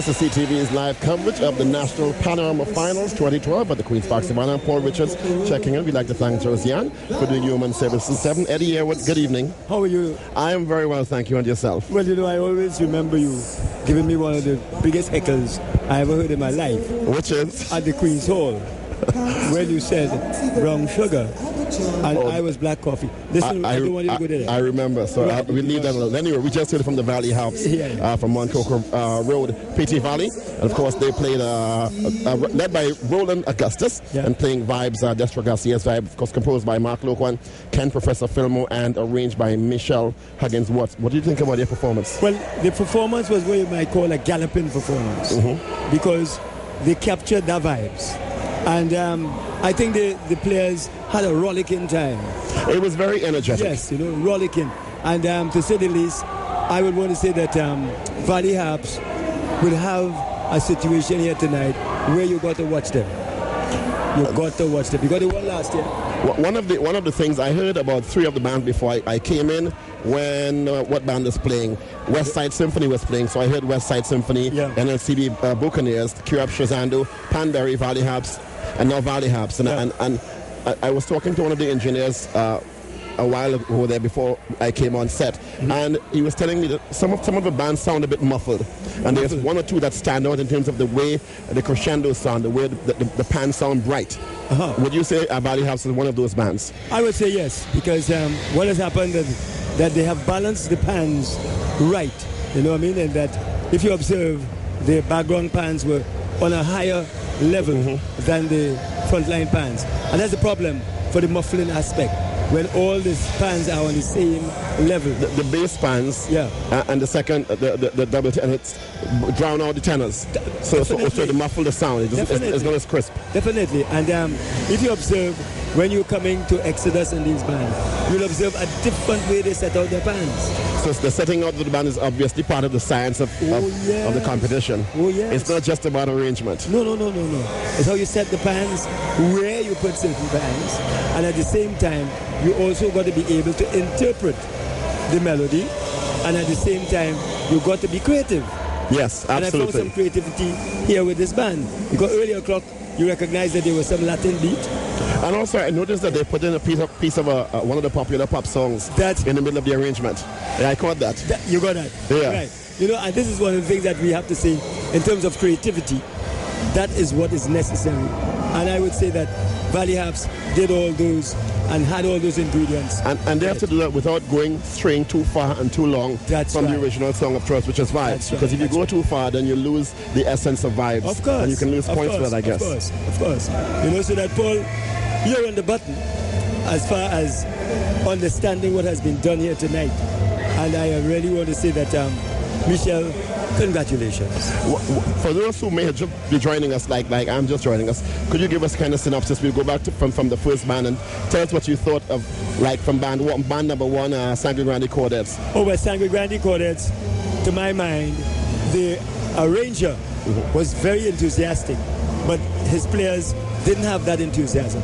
is CTV's live coverage of the National Panorama Finals 2012 at the Queen's Park Savannah. Paul Richards checking in. We'd like to thank Josiane for doing Human Services 7. Eddie Airwood, good evening. How are you? I am very well, thank you, and yourself? Well, you know, I always remember you giving me one of the biggest heckles I ever heard in my life. Which is? At the Queen's Hall, when you said brown sugar. And I was black coffee. Listen, I don't want you to go there. I remember, so we'll leave that alone. Anyway, we just heard from the Valley Harps from Moncoco Road, PT Valley. And of course, they played, led by Roland Augustus, and playing Vibes, Destra Garcia's Vibe, of course, composed by Mark Loquan, Ken Professor Philmore, and arranged by Michelle Huggins-Watts. What do you think about their performance? Well, the performance was what you might call a galloping performance, because they captured their vibes. And I think the players had a rollicking time. It was very energetic. Yes, you know, rollicking. And to say the least, I would want to say that Valley Harps will have a situation here tonight where you got to watch them. You got to watch them because they won last year. One of the things I heard about three of the bands before I came in when what band was playing? West Side Symphony was playing, so I heard West Side Symphony, NLCB Buccaneers, Curab Shazando, Panbury Valley Harps, and now Valley Harps. And I was talking to one of the engineers a while ago there before I came on set, and he was telling me that some of the bands sound a bit muffled, and there's one or two that stand out in terms of the way the crescendo sound, the way the pans sound bright. Would you say Valley Harps is one of those bands? I would say yes, because what has happened is that they have balanced the pans right, you know what I mean, and that if you observe, the background pans were on a higher level than the frontline pans, and that's the problem for the muffling aspect. When all these pans are on the same level. The bass pans and the second, the double tenors drown out the tenors. So to muffle the sound, it's not as crisp. Definitely. And if you observe, when you're coming to Exodus and these bands, you'll observe a different way they set out their pans. So the setting out of the band is obviously part of the science of the competition. Oh, yes. It's not just about arrangement. No. It's how you set the pans, where you put certain pans, and at the same time, you also got to be able to interpret the melody, and at the same time, you got to be creative. Yes, absolutely. And I found some creativity here with this band, because earlier o'clock, you recognize that there was some Latin beat. And also, I noticed that they put in a piece of one of the popular pop songs in the middle of the arrangement. Yeah, I caught that. You got that? Yeah. Right. You know, and this is one of the things that we have to say in terms of creativity. That is what is necessary. And I would say that Valley Harps did all those and had all those ingredients. And they have to do that without straying too far and too long from the original song of choice, which is Vibes. Because if you go too far, then you lose the essence of Vibes. Of course. And you can lose points for that, I guess. Of course. You know, so that, Paul, you're on the button as far as understanding what has been done here tonight. And I really want to say that, Michelle, congratulations. For those who may just be joining us, like I'm just joining us, could you give us kind of synopsis? We'll go back from the first band and tell us what you thought of, like, from band number one, Sangre Grande Quartets. Oh, well, Sangre Grande Quartets, to my mind, the arranger was very enthusiastic, but his players didn't have that enthusiasm.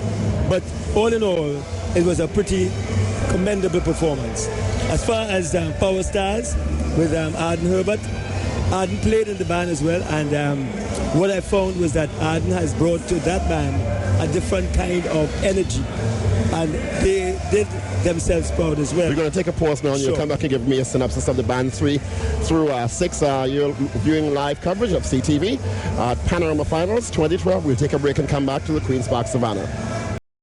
But all in all, it was a pretty commendable performance. As far as Power Stars with Arden Herbert, Arden played in the band as well, and what I found was that Arden has brought to that band a different kind of energy, and they did themselves proud as well. We're going to take a pause now, and you'll come back and give me a synopsis of the band 3 through 6. You're viewing live coverage of CTV Panorama Finals 2012. We'll take a break and come back to the Queen's Park Savannah.